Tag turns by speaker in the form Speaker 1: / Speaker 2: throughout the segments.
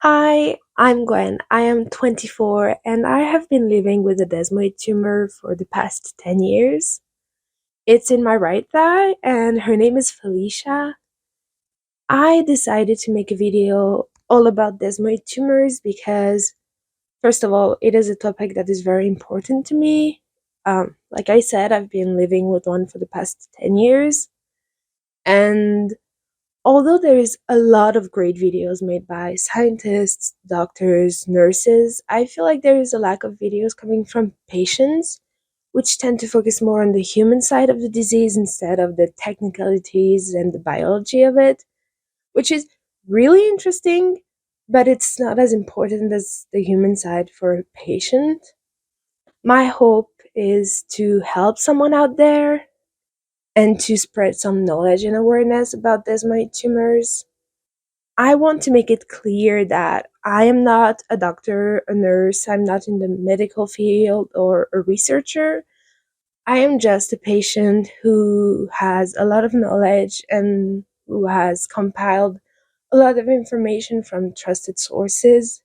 Speaker 1: Hi, I'm Gwen. I am 24 and I have been living with a desmoid tumor for the past 10 years. It's in my right thigh and her name is Felicia. I decided to make a video all about desmoid tumors because, first of all, it is a topic that is very important to me. Like I said, I've been living with one for the past 10 years, and although there is a lot of great videos made by scientists, doctors, nurses, I feel like there is a lack of videos coming from patients, which tend to focus more on the human side of the disease instead of the technicalities and the biology of it, which is really interesting, but it's not as important as the human side for a patient. My hope is to help someone out there and to spread some knowledge and awareness about desmoid tumors. I want to make it clear that I am not a doctor, a nurse, I'm not in the medical field or a researcher. I am just a patient who has a lot of knowledge and who has compiled a lot of information from trusted sources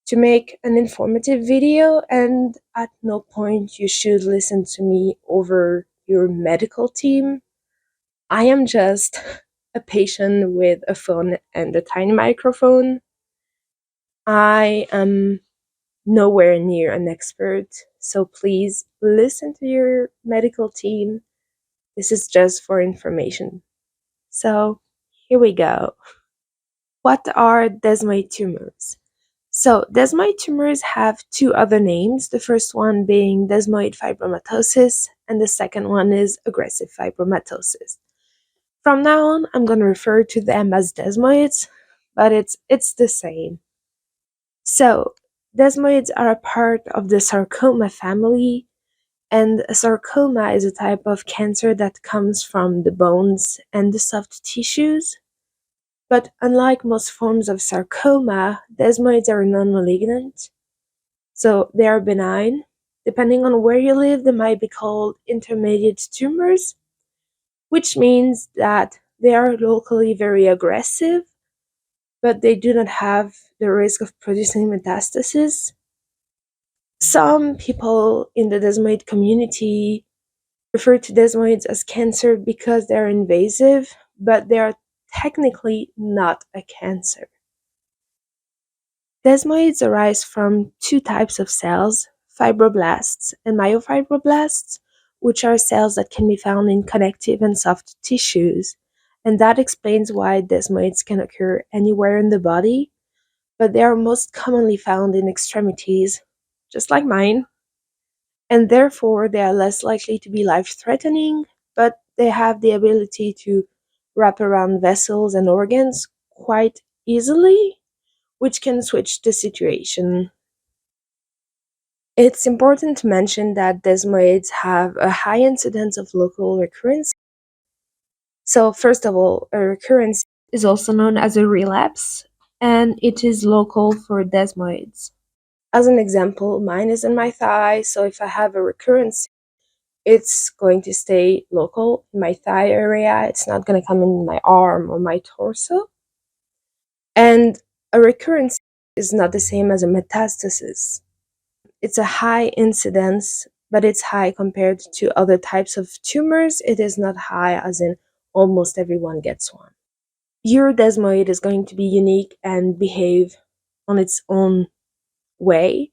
Speaker 1: to make an informative video, and at no point you should listen to me over your medical team. I am just a patient with a phone and a tiny microphone. I am nowhere near an expert, so please listen to your medical team. This is just for information. So, here we go. What are desmoid tumors? So, desmoid tumors have two other names, the first one being desmoid fibromatosis, and the second one is aggressive fibromatosis. From now on, I'm going to refer to them as desmoids, but it's the same. So, desmoids are a part of the sarcoma family, and a sarcoma is a type of cancer that comes from the bones and the soft tissues. But unlike most forms of sarcoma, desmoids are non-malignant, so they are benign. Depending on where you live, they might be called intermediate tumors, which means that they are locally very aggressive, but they do not have the risk of producing metastasis. Some people in the desmoid community refer to desmoids as cancer because they're invasive, but they are technically not a cancer. Desmoids arise from two types of cells, fibroblasts and myofibroblasts, which are cells that can be found in connective and soft tissues. And that explains why desmoids can occur anywhere in the body, but they are most commonly found in extremities, just like mine, and therefore they are less likely to be life-threatening, but they have the ability to wrap around vessels and organs quite easily, which can switch the situation. It's important to mention that desmoids have a high incidence of local recurrence. So, first of all, a recurrence is also known as a relapse, and it is local for desmoids. As an example, mine is in my thigh, so if I have a recurrence, it's going to stay local in my thigh area. It's not going to come in my arm or my torso. And a recurrence is not the same as a metastasis. It's a high incidence, but it's high compared to other types of tumors. It is not high as in almost everyone gets one. Your desmoid is going to be unique and behave on its own way,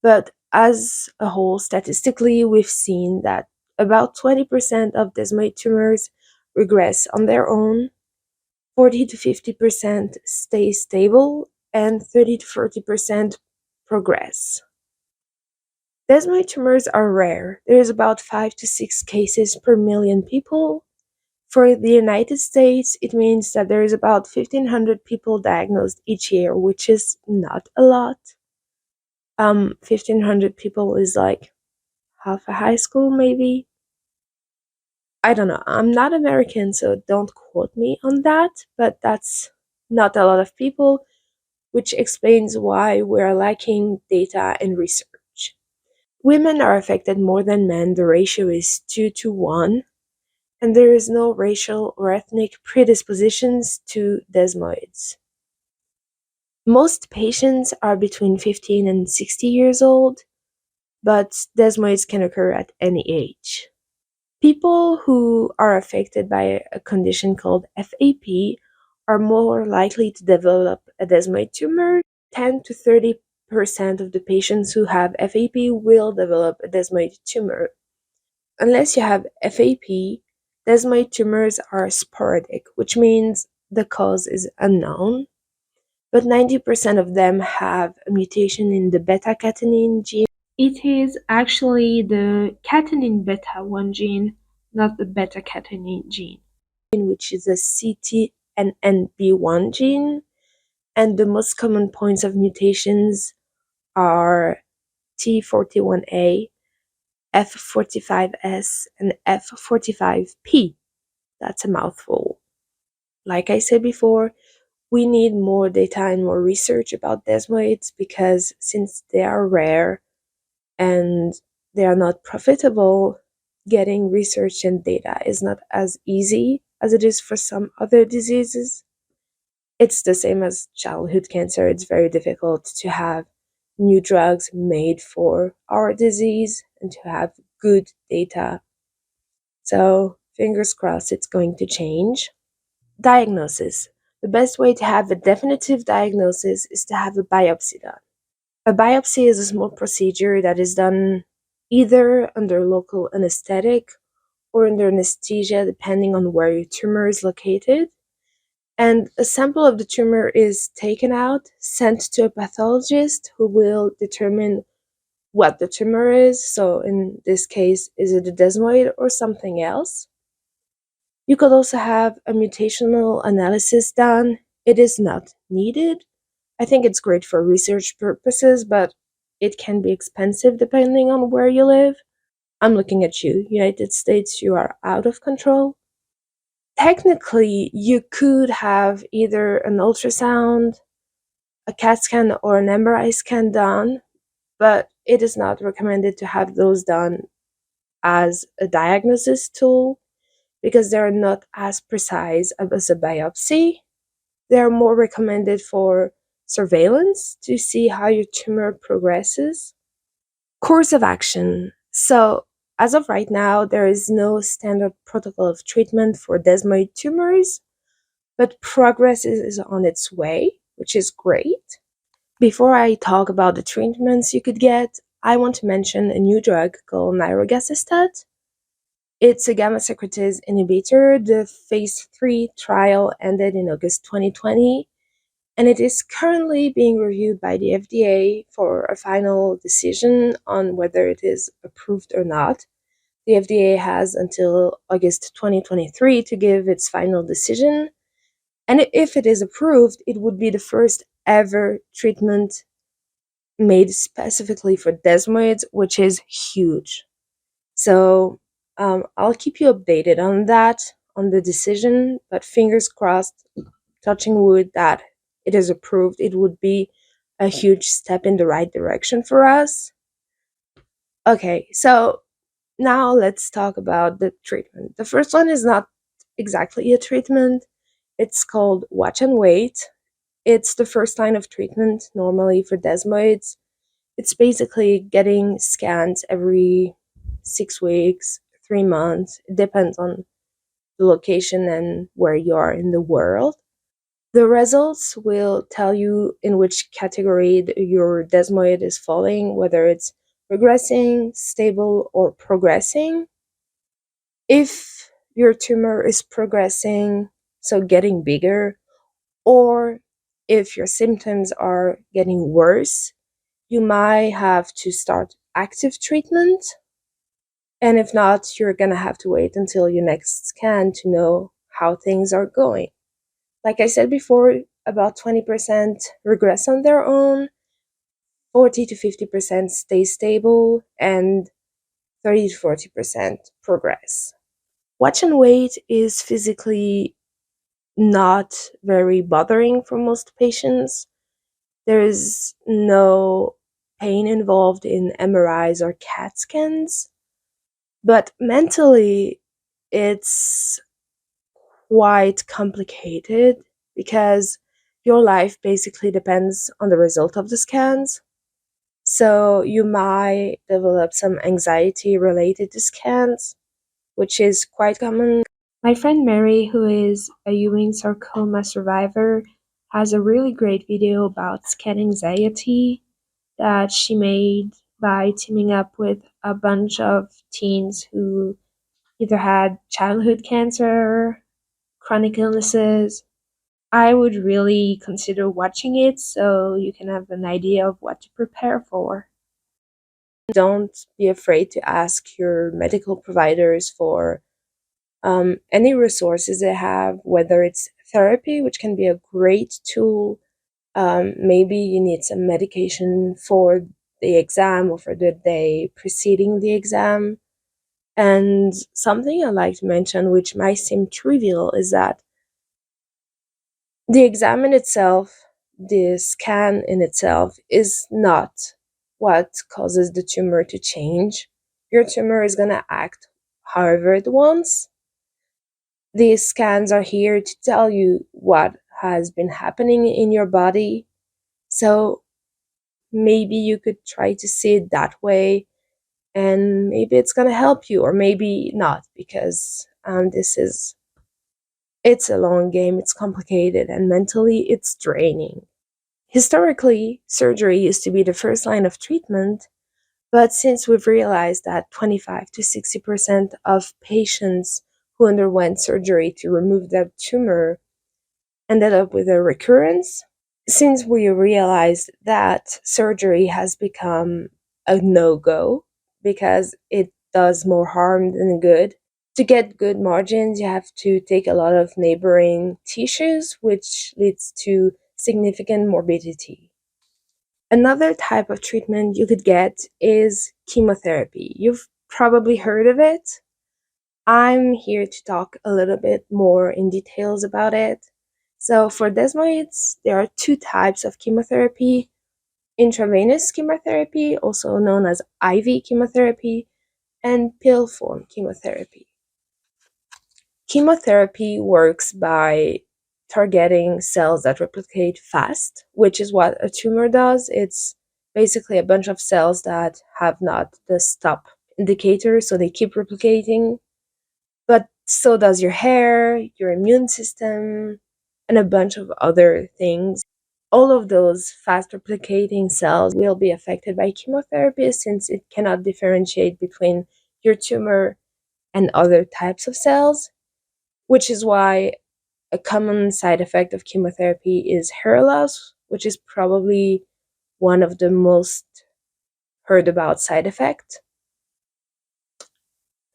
Speaker 1: but as a whole, statistically, we've seen that about 20% of desmoid tumors regress on their own, 40 to 50% stay stable, and 30 to 40% progress. Desmoid tumors are rare. There is about 5 to 6 cases per million people. For the United States, it means that there is about 1,500 people diagnosed each year, which is not a lot. 1,500 people is like half a high school, maybe. I don't know. I'm not American, so don't quote me on that, but that's not a lot of people, which explains why we're lacking data and research. Women are affected more than men. The ratio is 2 to 1, and there is no racial or ethnic predispositions to desmoids. Most patients are between 15 and 60 years old, but desmoids can occur at any age. People who are affected by a condition called FAP are more likely to develop a desmoid tumor. 10 to 30% of the patients who have FAP will develop a desmoid tumor. Unless you have FAP, desmoid tumors are sporadic, which means the cause is unknown, but 90% of them have a mutation in the beta-catenin gene. It is actually the catenin beta 1 gene, not the beta-catenin gene, which is a CTNNB1 gene, and the most common points of mutations are T41A, F45S, and F45P. That's a mouthful. Like I said before, we need more data and more research about desmoids because since they are rare and they are not profitable, getting research and data is not as easy as it is for some other diseases. It's the same as childhood cancer. It's very difficult to have new drugs made for our disease and to have good data. So, fingers crossed it's going to change. Diagnosis. The best way to have a definitive diagnosis is to have a biopsy done. A biopsy is a small procedure that is done either under local anesthetic or under anesthesia, depending on where your tumor is located. And a sample of the tumor is taken out, sent to a pathologist who will determine what the tumor is. So, in this case, is it a desmoid or something else? You could also have a mutational analysis done. It is not needed. I think it's great for research purposes, but it can be expensive depending on where you live. I'm looking at you, United States, you are out of control. Technically, you could have either an ultrasound, a CAT scan, or an MRI scan done, but it is not recommended to have those done as a diagnosis tool because they're not as precise as a biopsy. They're more recommended for surveillance to see how your tumor progresses. Course of action. So, as of right now, there is no standard protocol of treatment for desmoid tumors, but progress is on its way, which is great. Before I talk about the treatments you could get, I want to mention a new drug called Nirogacestat. It's a gamma secretase inhibitor. The phase 3 trial ended in August 2020, and it is currently being reviewed by the FDA for a final decision on whether it is approved or not. The FDA has until August 2023 to give its final decision, and if it is approved, it would be the first ever treatment made specifically for desmoids, which is huge. So I'll keep you updated on that, on the decision, but fingers crossed, touching wood, that it is approved. It would be a huge step in the right direction for us. Okay, so now let's talk about the treatment. The first one is not exactly a treatment, it's called watch and wait. It's the first line of treatment normally for desmoids. It's basically getting scans every 6 weeks, 3 months. It depends on the location and where you are in the world. The results will tell you in which category your desmoid is falling, whether it's regressing, stable, or progressing. If your tumor is progressing, so getting bigger, or if your symptoms are getting worse, you might have to start active treatment. And if not, you're gonna have to wait until your next scan to know how things are going. Like I said before, about 20% regress on their own, 40 to 50% stay stable, and 30 to 40% progress. Watch and wait is physically not very bothering for most patients. There is no pain involved in MRIs or CAT scans, but mentally, it's quite complicated because your life basically depends on the result of the scans. So you might develop some anxiety related to scans, which is quite common. My friend Mary, who is a Ewing sarcoma survivor, has a really great video about scan anxiety that she made by teaming up with a bunch of teens who either had childhood cancer, chronic illnesses. I would really consider watching it so you can have an idea of what to prepare for. Don't be afraid to ask your medical providers for any resources they have, whether it's therapy, which can be a great tool. Maybe you need some medication for the exam or for the day preceding the exam. And something I'd like to mention, which might seem trivial, is that the exam in itself, the scan in itself, is not what causes the tumor to change. Your tumor is going to act however it wants. These scans are here to tell you what has been happening in your body. So maybe you could try to see it that way, and maybe it's going to help you, or maybe not, because it's a long game, it's complicated, and mentally it's draining. Historically, surgery used to be the first line of treatment, but since we've realized that 25 to 60% of patients who underwent surgery to remove their tumor ended up with a recurrence, since we realized that surgery has become a no-go because it does more harm than good, to get good margins, you have to take a lot of neighboring tissues, which leads to significant morbidity. Another type of treatment you could get is chemotherapy. You've probably heard of it. I'm here to talk a little bit more in details about it. So for desmoids, there are two types of chemotherapy: intravenous chemotherapy, also known as IV chemotherapy, and pill form chemotherapy. Chemotherapy works by targeting cells that replicate fast, which is what a tumor does. It's basically a bunch of cells that have not the stop indicator, so they keep replicating. But so does your hair, your immune system, and a bunch of other things. All of those fast replicating cells will be affected by chemotherapy since it cannot differentiate between your tumor and other types of cells, which is why a common side effect of chemotherapy is hair loss, which is probably one of the most heard about side effects.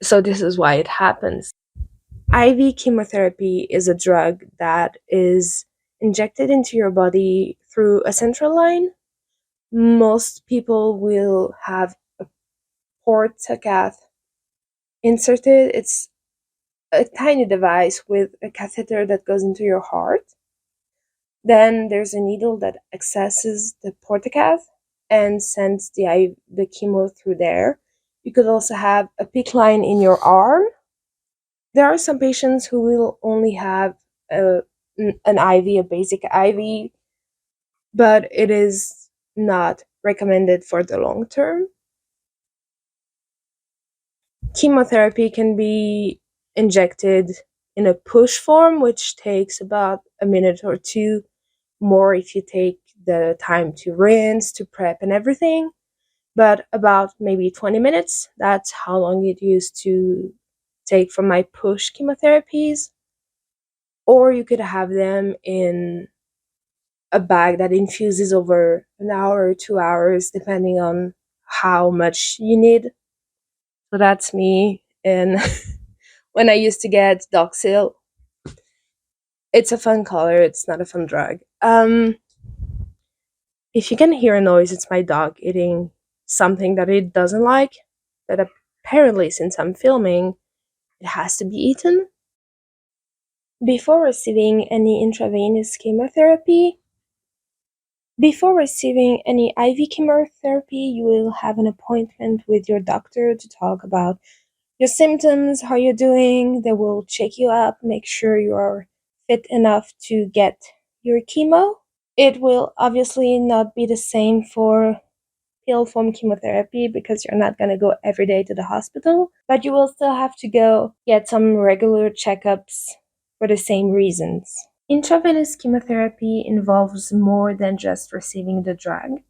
Speaker 1: So this is why it happens. IV chemotherapy is a drug that is injected into your body through a central line. Most people will have a portacath inserted. It's a tiny device with a catheter that goes into your heart. Then there's a needle that accesses the portacath and sends the chemo through there. You could also have a PICC line in your arm. There are some patients who will only have an IV, a basic IV, but it is not recommended for the long term. Chemotherapy can be injected in a push form, which takes about a minute or two more if you take the time to rinse, to prep, and everything. But about maybe 20 minutes, that's how long it used to take for my push chemotherapies. Or you could have them in a bag that infuses over an hour or 2 hours, depending on how much you need. So that's me. And when I used to get Doxil, it's a fun color, it's not a fun drug. If you can hear a noise, it's my dog eating something that it doesn't like, that apparently, since I'm filming, it has to be eaten. Before receiving any intravenous chemotherapy, Before receiving any IV chemotherapy, you will have an appointment with your doctor to talk about your symptoms, how you're doing. They will check you up, make sure you are fit enough to get your chemo. It will obviously not be the same for pill form chemotherapy because you're not going to go every day to the hospital, but you will still have to go get some regular checkups for the same reasons. Intravenous chemotherapy involves more than just receiving the drug.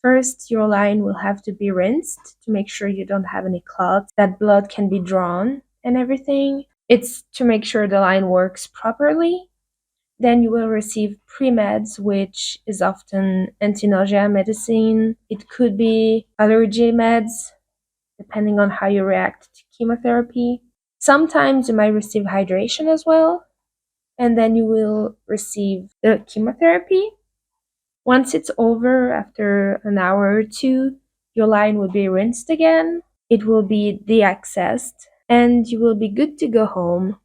Speaker 1: First, your line will have to be rinsed to make sure you don't have any clots, that blood can be drawn and everything. It's to make sure the line works properly. Then you will receive pre-meds, which is often anti-nausea medicine. It could be allergy meds, depending on how you react to chemotherapy. Sometimes you might receive hydration as well, and then you will receive the chemotherapy. Once it's over, after an hour or two, your line will be rinsed again. It will be deaccessed, and you will be good to go home.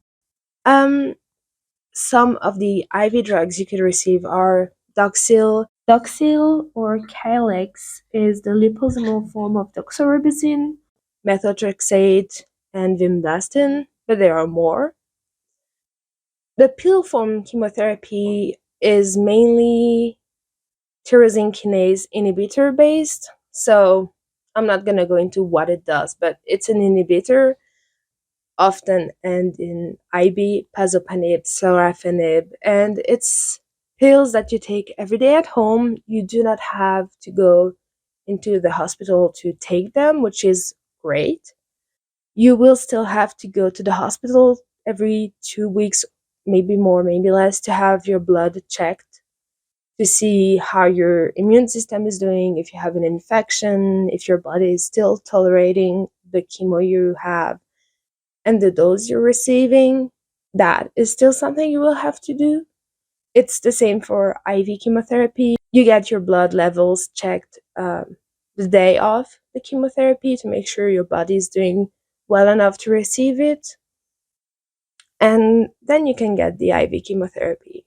Speaker 1: Some of the IV drugs you could receive are Doxil. Doxil or Calyx is the liposomal form of doxorubicin, methotrexate, and vinblastine, but there are more. The pill form chemotherapy is mainly tyrosine kinase inhibitor based, so I'm not going to go into what it does, but it's an inhibitor often end in IB, pazopanib, sorafenib, and it's pills that you take every day at home. You do not have to go into the hospital to take them, which is great. You will still have to go to the hospital every 2 weeks, maybe more, maybe less, to have your blood checked to see how your immune system is doing, if you have an infection, if your body is still tolerating the chemo you have and the dose you're receiving. That is still something you will have to do. It's the same for IV chemotherapy. You get your blood levels checked the day of the chemotherapy to make sure your body is doing well enough to receive it. And then you can get the IV chemotherapy.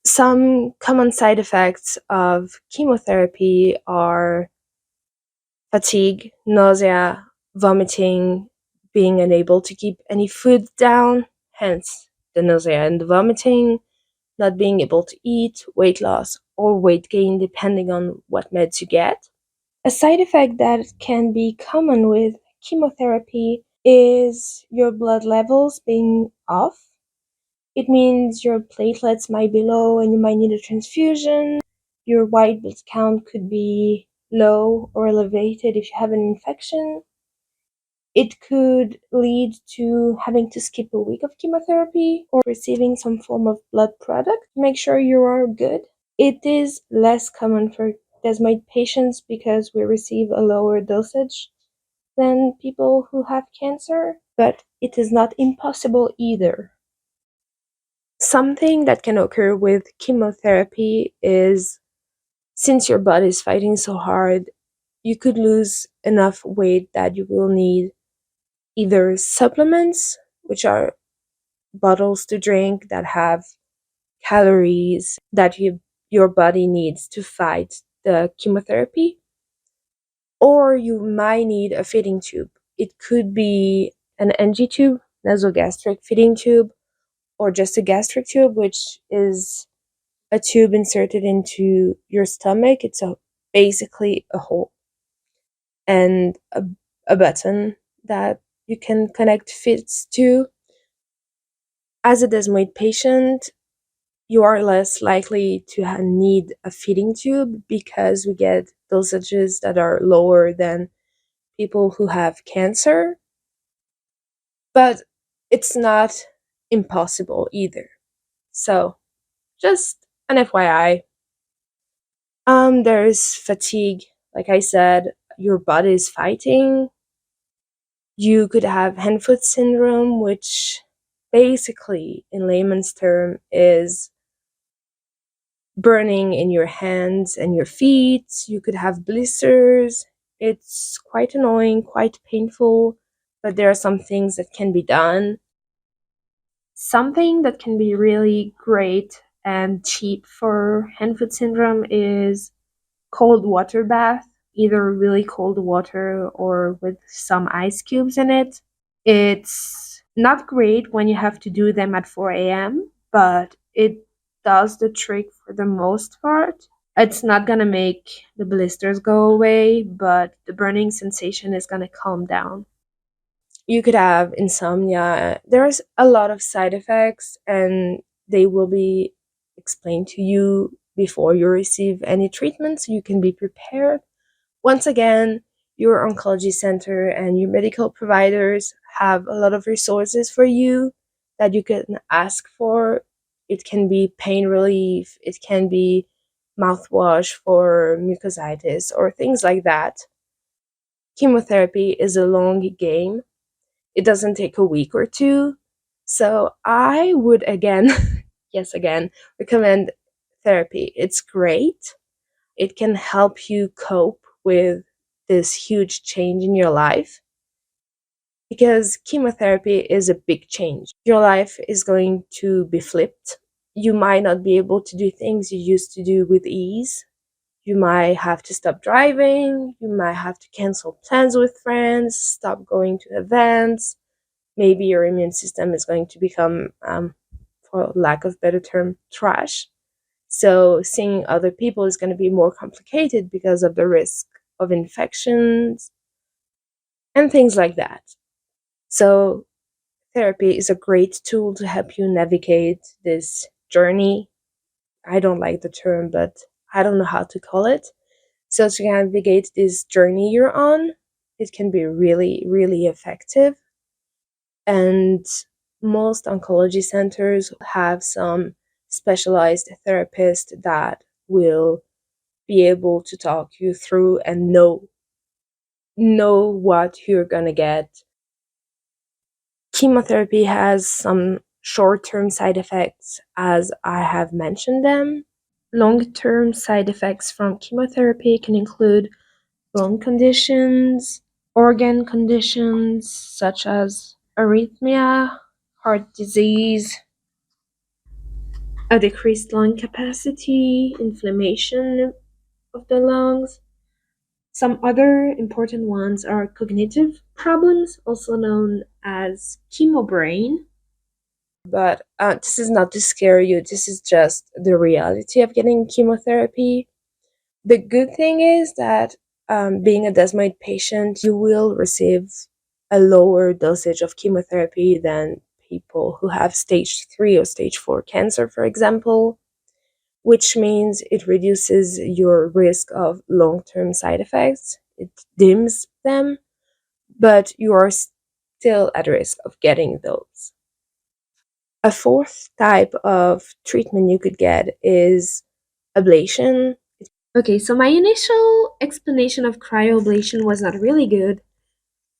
Speaker 1: Some common side effects of chemotherapy are fatigue, nausea, vomiting, being unable to keep any food down, hence the nausea and the vomiting, not being able to eat, weight loss, or weight gain, depending on what meds you get. A side effect that can be common with chemotherapy is your blood levels being off. It means your platelets might be low and you might need a transfusion. Your white blood count could be low or elevated if you have an infection. It could lead to having to skip a week of chemotherapy or receiving some form of blood product to make sure you are good. It is less common for desmoid patients because we receive a lower dosage than people who have cancer, but it is not impossible either. Something that can occur with chemotherapy is, since your body is fighting so hard, you could lose enough weight that you will need either supplements, which are bottles to drink that have calories that your body needs to fight the chemotherapy, or you might need a feeding tube. It could be an NG tube, nasogastric feeding tube, or just a gastric tube, which is a tube inserted into your stomach. It's basically a hole and a button that you can connect fits to. As a desmoid patient, you are less likely to need a feeding tube because we get dosages that are lower than people who have cancer, but it's not impossible either. So, just an FYI. There's fatigue. Like I said, your body is fighting. You could have hand-foot syndrome, which basically, in layman's term, is burning in your hands and your feet. You could have blisters. It's quite annoying, quite painful, but there are some things that can be done. Something that can be really great and cheap for hand-foot syndrome is cold water bath, either really cold water or with some ice cubes in it. It's not great when you have to do them at 4 a.m., but it does the trick for the most part. It's not gonna make the blisters go away, but the burning sensation is gonna calm down. You could have insomnia. There's a lot of side effects, and they will be explained to you before you receive any treatment so you can be prepared. Once again, your oncology center and your medical providers have a lot of resources for you that you can ask for. It can be pain relief, it can be mouthwash for mucositis, or things like that. Chemotherapy is a long game. It doesn't take a week or two. So I would again, yes, again, recommend therapy. It's great. It can help you cope with this huge change in your life, because chemotherapy is a big change. Your life is going to be flipped. You might not be able to do things you used to do with ease. You might have to stop driving. You might have to cancel plans with friends, stop going to events. Maybe your immune system is going to become, for lack of better term, trash. So seeing other people is going to be more complicated because of the risk of infections and things like that. So therapy is a great tool to help you navigate this journey. I don't like the term, but I don't know how to call it. So to navigate this journey you're on, it can be really, really effective. And most oncology centers have some specialized therapist that will be able to talk you through and know what you're gonna get. Chemotherapy has some short-term side effects, as I have mentioned them. Long-term side effects from chemotherapy can include bone conditions, organ conditions such as arrhythmia, heart disease, a decreased lung capacity, inflammation of the lungs. Some other important ones are cognitive problems, also known as chemo brain. But this is not to scare you, this is just the reality of getting chemotherapy. The good thing is that being a desmoid patient, you will receive a lower dosage of chemotherapy than people who have stage 3 or stage 4 cancer, for example, which means it reduces your risk of long-term side effects. It dims them, but you are still at risk of getting those. A fourth type of treatment you could get is ablation. Okay, so my initial explanation of cryoablation was not really good,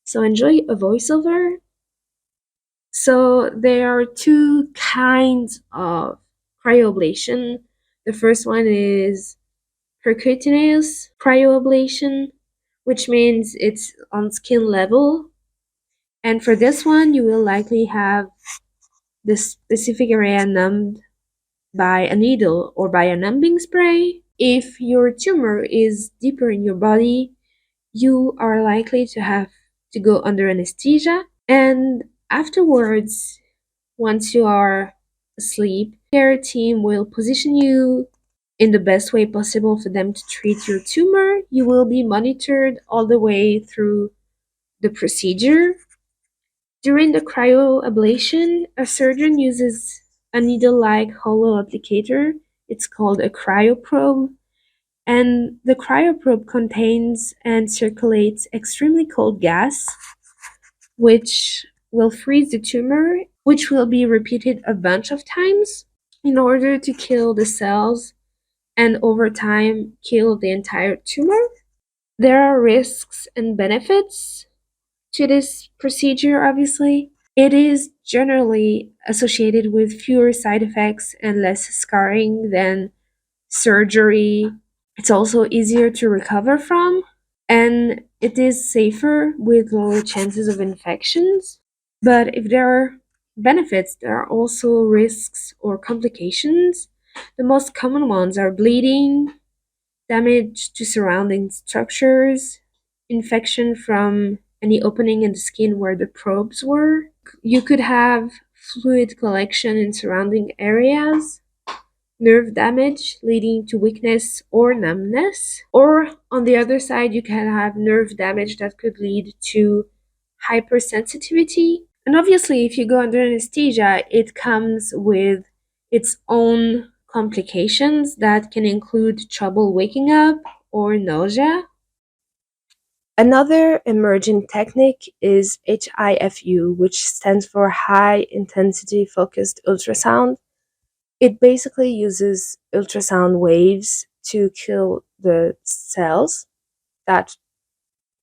Speaker 1: so enjoy a voiceover. So there are two kinds of cryoablation. The first one is percutaneous cryoablation, which means it's on skin level. And for this one, you will likely have the specific area numbed by a needle or by a numbing spray. If your tumor is deeper in your body, you are likely to have to go under anesthesia. And afterwards, once you are asleep, care team will position you in the best way possible for them to treat your tumor. You will be monitored all the way through the procedure. During the cryoablation, a surgeon uses a needle-like hollow applicator. It's called a cryoprobe, and the cryoprobe contains and circulates extremely cold gas, which will freeze the tumor, which will be repeated a bunch of times in order to kill the cells and over time kill the entire tumor. There are risks and benefits to this procedure, obviously. It is generally associated with fewer side effects and less scarring than surgery. It's also easier to recover from, and it is safer with lower chances of infections. But if there are benefits, there are also risks or complications. The most common ones are bleeding, damage to surrounding structures, infection from any opening in the skin where the probes were. You could have fluid collection in surrounding areas, nerve damage leading to weakness or numbness. Or on the other side, you can have nerve damage that could lead to hypersensitivity. And obviously, if you go under anesthesia, it comes with its own complications that can include trouble waking up or nausea. Another emerging technique is HIFU, which stands for High Intensity Focused Ultrasound. It basically uses ultrasound waves to kill the cells that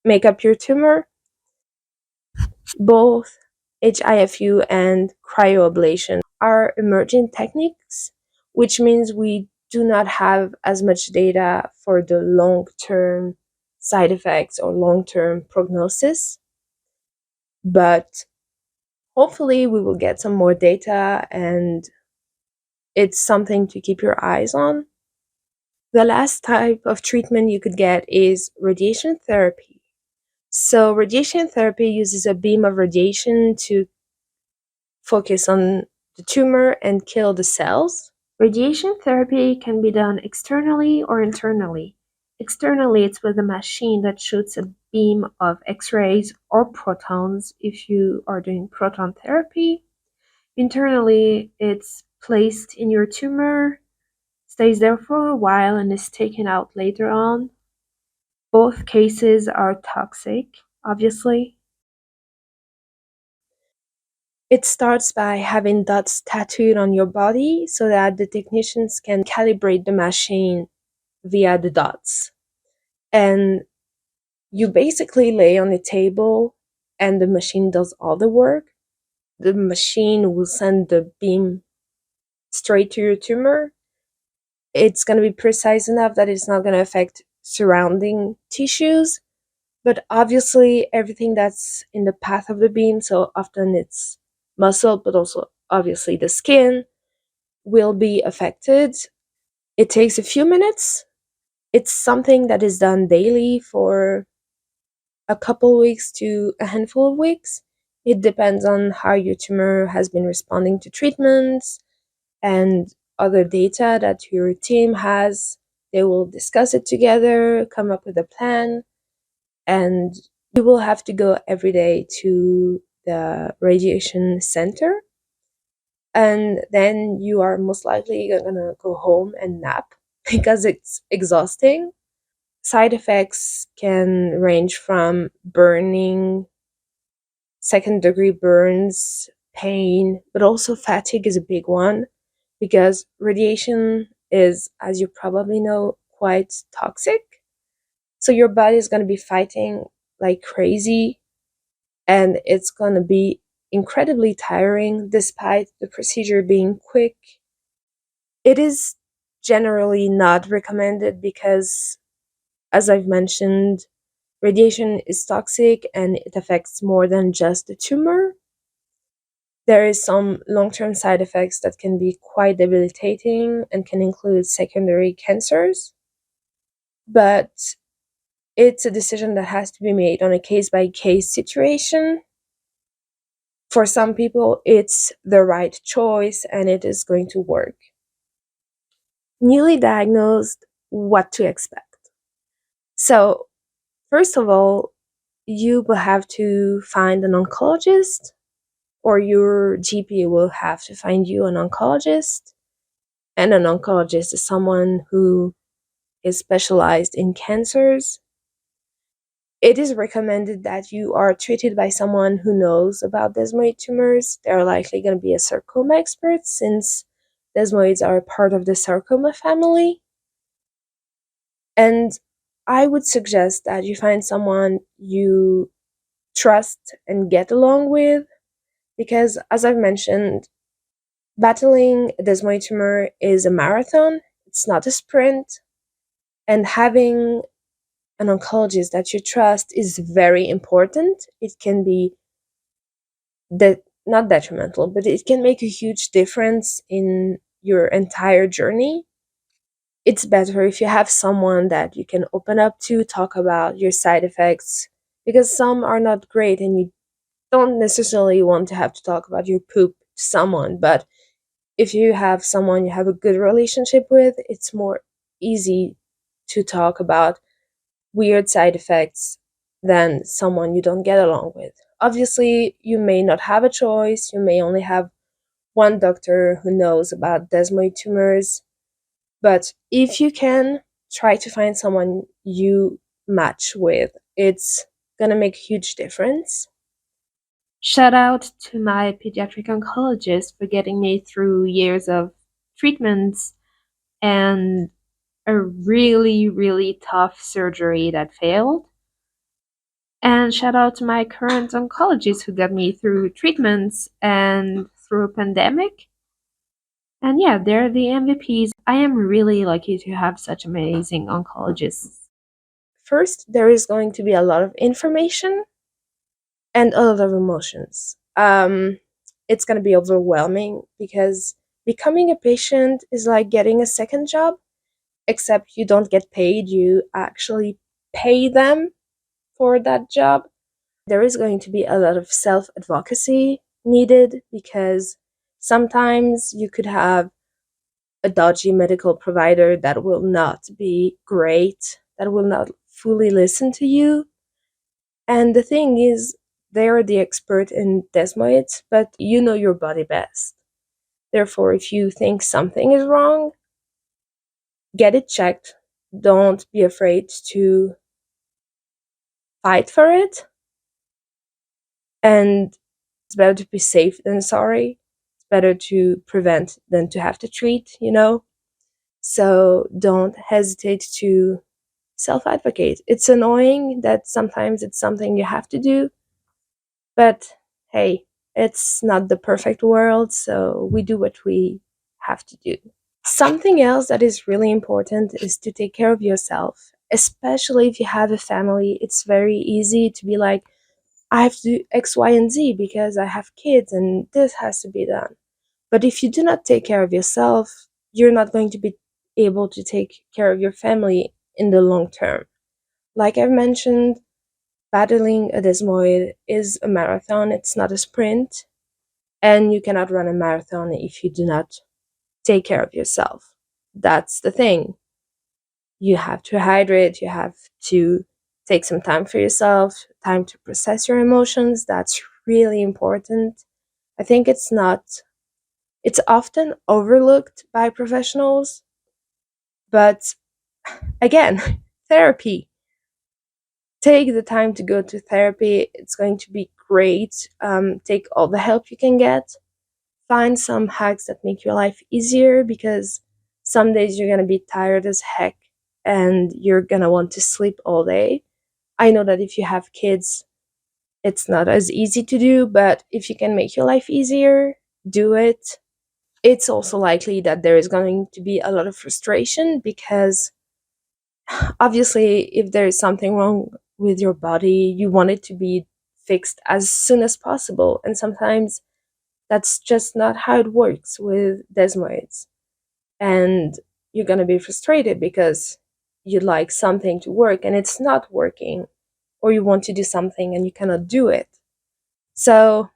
Speaker 1: make up your tumor. Both HIFU and cryoablation are emerging techniques, which means we do not have as much data for the long term side effects or long term prognosis. But hopefully, we will get some more data, and it's something to keep your eyes on. The last type of treatment you could get is radiation therapy. So, radiation therapy uses a beam of radiation to focus on the tumor and kill the cells. Radiation therapy can be done externally or internally. Externally, it's with a machine that shoots a beam of X rays or protons if you are doing proton therapy. Internally, it's placed in your tumor, stays there for a while, and is taken out later on. Both cases are toxic, obviously. It starts by having dots tattooed on your body so that the technicians can calibrate the machine via the dots. And you basically lay on a table and the machine does all the work. The machine will send the beam straight to your tumor. It's going to be precise enough that it's not going to affect surrounding tissues, but obviously everything that's in the path of the beam, so often it's muscle, but also obviously the skin, will be affected. It takes a few minutes. It's something that is done daily for a couple weeks to a handful of weeks. It depends on how your tumor has been responding to treatments and other data that your team has. They will discuss it together, come up with a plan, and you will have to go every day to the radiation center. And then you are most likely gonna go home and nap because it's exhausting. Side effects can range from burning, second degree burns, pain, but also fatigue is a big one because radiation is, as you probably know, quite toxic. So your body is going to be fighting like crazy, and it's going to be incredibly tiring despite the procedure being quick. It is generally not recommended because, as I've mentioned, radiation is toxic and it affects more than just the tumor. There is some long-term side effects that can be quite debilitating and can include secondary cancers, but it's a decision that has to be made on a case-by-case situation. For some people, it's the right choice and it is going to work. Newly diagnosed, what to expect. So, first of all, you will have to find an oncologist, or your GP will have to find you an oncologist. And an oncologist is someone who is specialized in cancers. It is recommended that you are treated by someone who knows about desmoid tumors. They're likely going to be a sarcoma expert since desmoids are part of the sarcoma family. And I would suggest that you find someone you trust and get along with because, as I've mentioned, battling a desmoid tumor is a marathon, it's not a sprint. And having an oncologist that you trust is very important. It can be not detrimental, but it can make a huge difference in your entire journey. It's better if you have someone that you can open up to, talk about your side effects, because some are not great and you don't necessarily want to have to talk about your poop to someone, but if you have someone you have a good relationship with, it's more easy to talk about weird side effects than someone you don't get along with. Obviously, you may not have a choice. You may only have one doctor who knows about desmoid tumors. But if you can, try to find someone you match with. It's gonna make a huge difference. Shout out to my pediatric oncologist for getting me through years of treatments and a really, really tough surgery that failed. And shout out to my current oncologist who got me through treatments and through a pandemic. And yeah, they're the MVPs. I am really lucky to have such amazing oncologists. First, there is going to be a lot of information and a lot of emotions. It's going to be overwhelming because becoming a patient is like getting a second job, except you don't get paid, you actually pay them for that job. There is going to be a lot of self advocacy needed because sometimes you could have a dodgy medical provider that will not be great, that will not fully listen to you. And the thing is, they're the expert in desmoids, but you know your body best. Therefore, if you think something is wrong, get it checked. Don't be afraid to fight for it. And it's better to be safe than sorry. It's better to prevent than to have to treat, you know? So don't hesitate to self advocate. It's annoying that sometimes it's something you have to do, but hey, it's not the perfect world, so we do what we have to do. Something else that is really important is to take care of yourself, especially if you have a family. It's very easy to be like, I have to do X, Y, and Z because I have kids and this has to be done. But if you do not take care of yourself, you're not going to be able to take care of your family in the long term. Like I've mentioned, battling a desmoid is a marathon, it's not a sprint, and you cannot run a marathon if you do not take care of yourself. That's the thing. You have to hydrate, you have to take some time for yourself, time to process your emotions. That's really important. I think it's often overlooked by professionals, but again, therapy. Take the time to go to therapy. It's going to be great. Take all the help you can get. Find some hacks that make your life easier because some days you're going to be tired as heck and you're going to want to sleep all day. I know that if you have kids, it's not as easy to do, but if you can make your life easier, do it. It's also likely that there is going to be a lot of frustration because obviously, if there is something wrong with your body, you want it to be fixed as soon as possible. And sometimes that's just not how it works with desmoids. And you're going to be frustrated because you'd like something to work and it's not working, or you want to do something and you cannot do it. So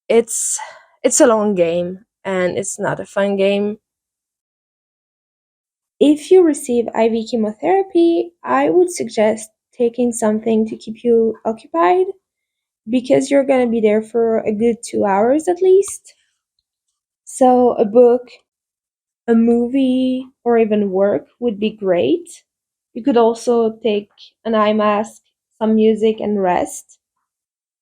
Speaker 1: it's it's a long game and it's not a fun game. If you receive IV chemotherapy, I would suggest taking something to keep you occupied because you're going to be there for a good 2 hours at least. So, a book, a movie, or even work would be great. You could also take an eye mask, some music, and rest.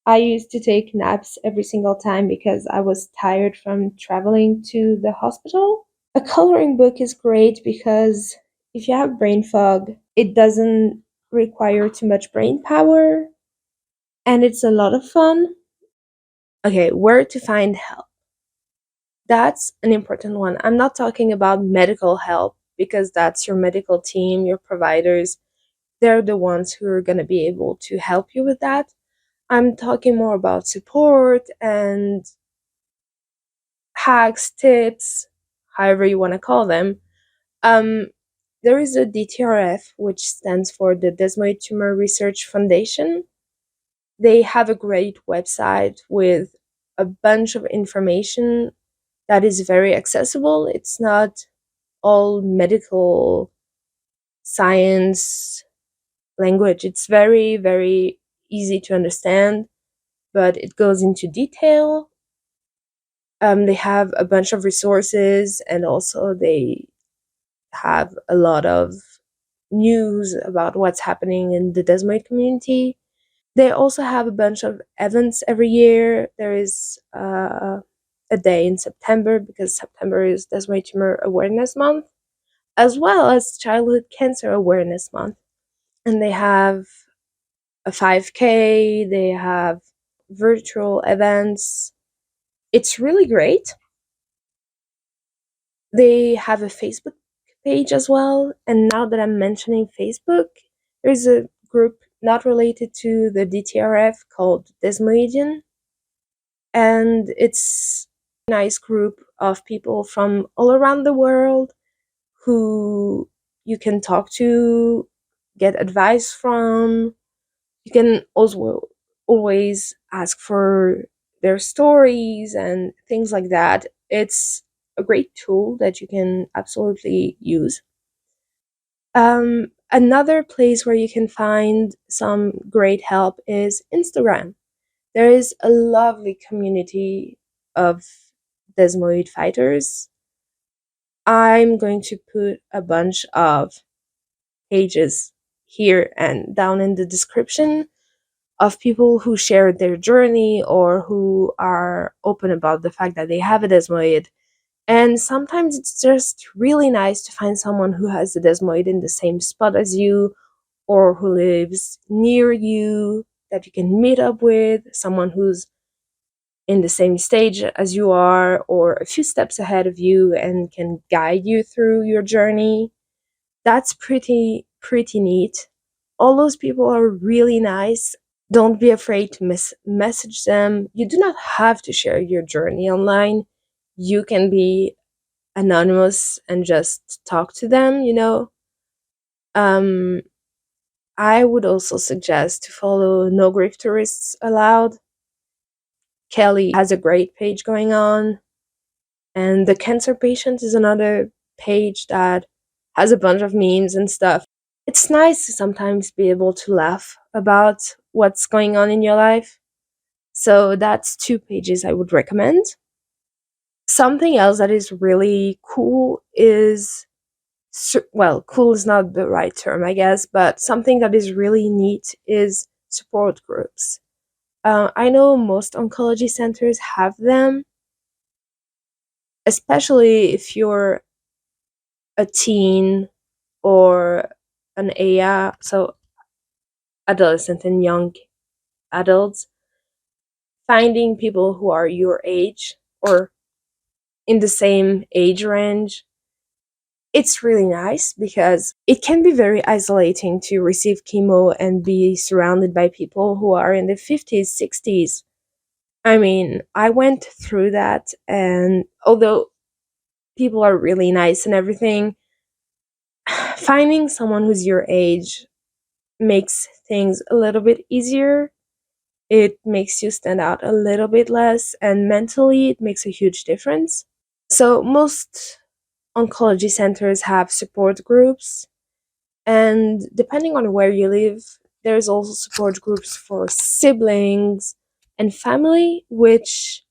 Speaker 1: I used to take naps every single time because I was tired from traveling to the hospital. A coloring book is great because if you have brain fog, it doesn't require too much brain power and it's a lot of fun. Okay, where to find help? That's an important one. I'm not talking about medical help because that's your medical team, your providers. They're the ones who are going to be able to help you with that. I'm talking more about support and hacks, tips, however you want to call them. Um, there is a DTRF, which stands for the Desmoid Tumor Research Foundation. They have a great website with a bunch of information that is very accessible. It's not all medical science language. It's very, very easy to understand, but it goes into detail. They have a bunch of resources, and also they have a lot of news about what's happening in the desmoid community. They also have a bunch of events every year. There is a day in September, because September is Desmoid Tumor Awareness Month, as well as Childhood Cancer Awareness Month. And they have a 5K, they have virtual events. It's really great. They have a Facebook page as well. And now that I'm mentioning Facebook, there's a group not related to the DTRF called Desmoidian. And it's a nice group of people from all around the world who you can talk to, get advice from. You can also always ask for their stories and things like that. It's a great tool that you can absolutely use. Another place where you can find some great help is Instagram. There is a lovely community of desmoid fighters. I'm going to put a bunch of pages here and down in the description of people who shared their journey or who are open about the fact that they have a desmoid. And sometimes it's just really nice to find someone who has a desmoid in the same spot as you, or who lives near you, that you can meet up with, someone who's in the same stage as you are or a few steps ahead of you and can guide you through your journey. That's pretty neat. All those people are really nice. Don't be afraid to message them. You do not have to share your journey online. You can be anonymous and just talk to them, you know. um I would also suggest to follow No Grief Tourists Allowed. Kelly has a great page going on. And The Cancer Patient is another page that has a bunch of memes and stuff. It's nice to sometimes be able to laugh about what's going on in your life. So that's two pages I would recommend. Something else that is really cool is, well, cool is not the right term, I guess, but something that is really neat is support groups. I know most oncology centers have them, especially if you're a teen or an AYA, so adolescent and young adults. Finding people who are your age or in the same age range, it's really nice, because it can be very isolating to receive chemo and be surrounded by people who are in the 50s, 60s. I mean, I went through that, and although people are really nice and everything, finding someone who's your age makes things a little bit easier. It makes you stand out a little bit less, and mentally, it makes a huge difference. So, most oncology centers have support groups, and depending on where you live, there's also support groups for siblings and family, which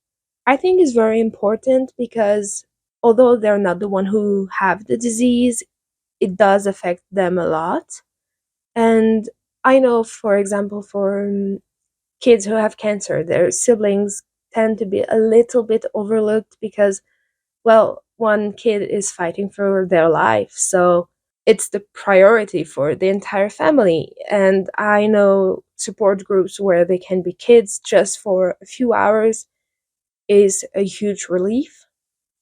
Speaker 1: I think is very important, because although they're not the one who have the disease, it does affect them a lot. And I know, for example, for kids who have cancer, their siblings tend to be a little bit overlooked because, well, one kid is fighting for their life. So it's the priority for the entire family. And I know support groups where they can be kids just for a few hours is a huge relief.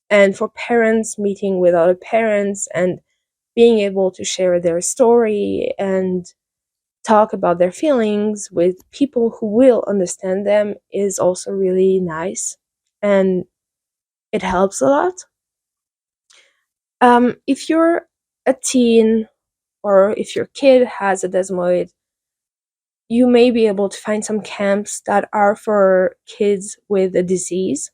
Speaker 1: And for parents, meeting with other parents and being able to share their story and talk about their feelings with people who will understand them is also really nice, and it helps a lot. If you're a teen, or if your kid has a desmoid, you may be able to find some camps that are for kids with a disease.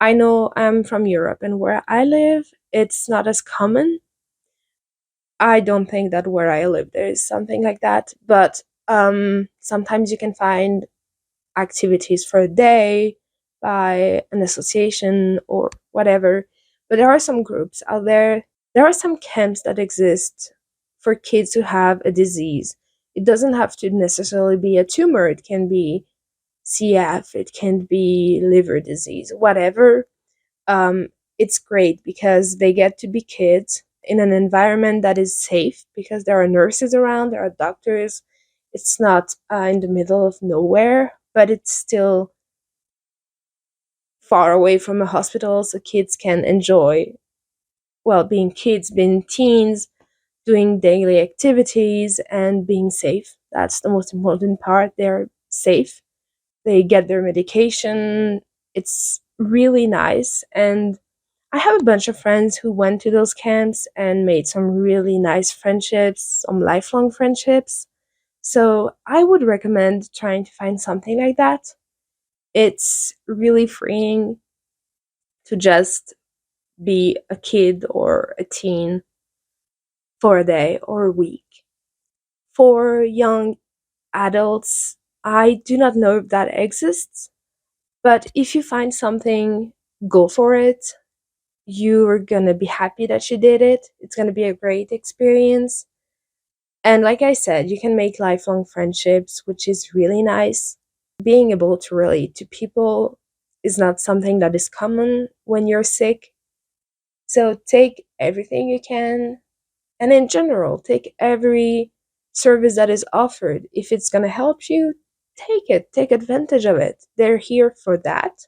Speaker 1: I know I'm from Europe, and where I live, it's not as common. I don't think that where I live there is something like that, but sometimes you can find activities for a day by an association or whatever. But there are some groups out there. There are some camps that exist for kids who have a disease. It doesn't have to necessarily be a tumor, it can be CF, it can be liver disease, whatever. um, it's great because they get to be kids in an environment that is safe because there are nurses around, there are doctors. It's not in the middle of nowhere, but it's still far away from a hospital, so kids can enjoy, well, being kids, being teens, doing daily activities, and being safe. That's the most important part. They're safe, they get their medication. It's really nice. And I have a bunch of friends who went to those camps and made some really nice friendships, some lifelong friendships. So I would recommend trying to find something like that. It's really freeing to just be a kid or a teen for a day or a week. For young adults, I do not know if that exists, but if you find something, go for it. You're gonna be happy that you did it. It's gonna be a great experience. And like I said, you can make lifelong friendships, which is really nice. Being able to relate to people is not something that is common when you're sick. So take everything you can, and in general, take every service that is offered. If it's gonna help you, take it, take advantage of it. They're here for that.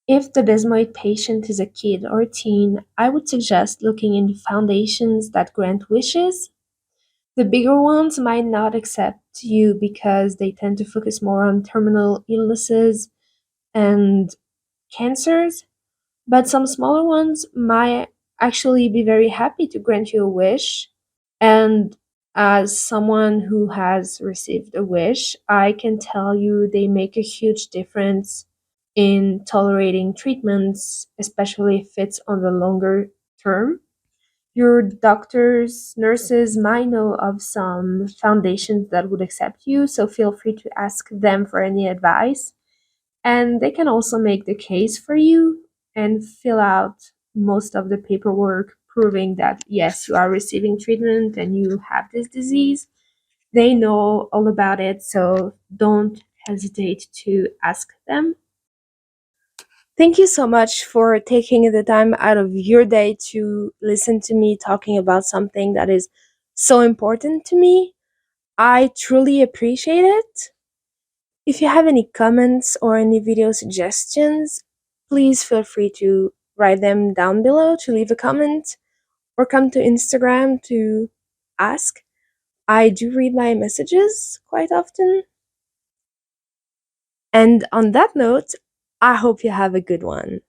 Speaker 1: If the desmoid patient is a kid or a teen, I would suggest looking into foundations that grant wishes. The bigger ones might not accept you because they tend to focus more on terminal illnesses and cancers, but some smaller ones might actually be very happy to grant you a wish. And as someone who has received a wish, I can tell you they make a huge difference in tolerating treatments, especially if it's on the longer term. Your doctors, nurses might know of some foundations that would accept you, so feel free to ask them for any advice. And they can also make the case for you and fill out most of the paperwork proving that yes, you are receiving treatment and you have this disease. They know all about it, so don't hesitate to ask them. Thank you so much for taking the time out of your day to listen to me talking about something that is so important to me. I truly appreciate it. If you have any comments or any video suggestions, please feel free to write them down below, to leave a comment, or come to Instagram to ask. I do read my messages quite often. And on that note, I hope you have a good one.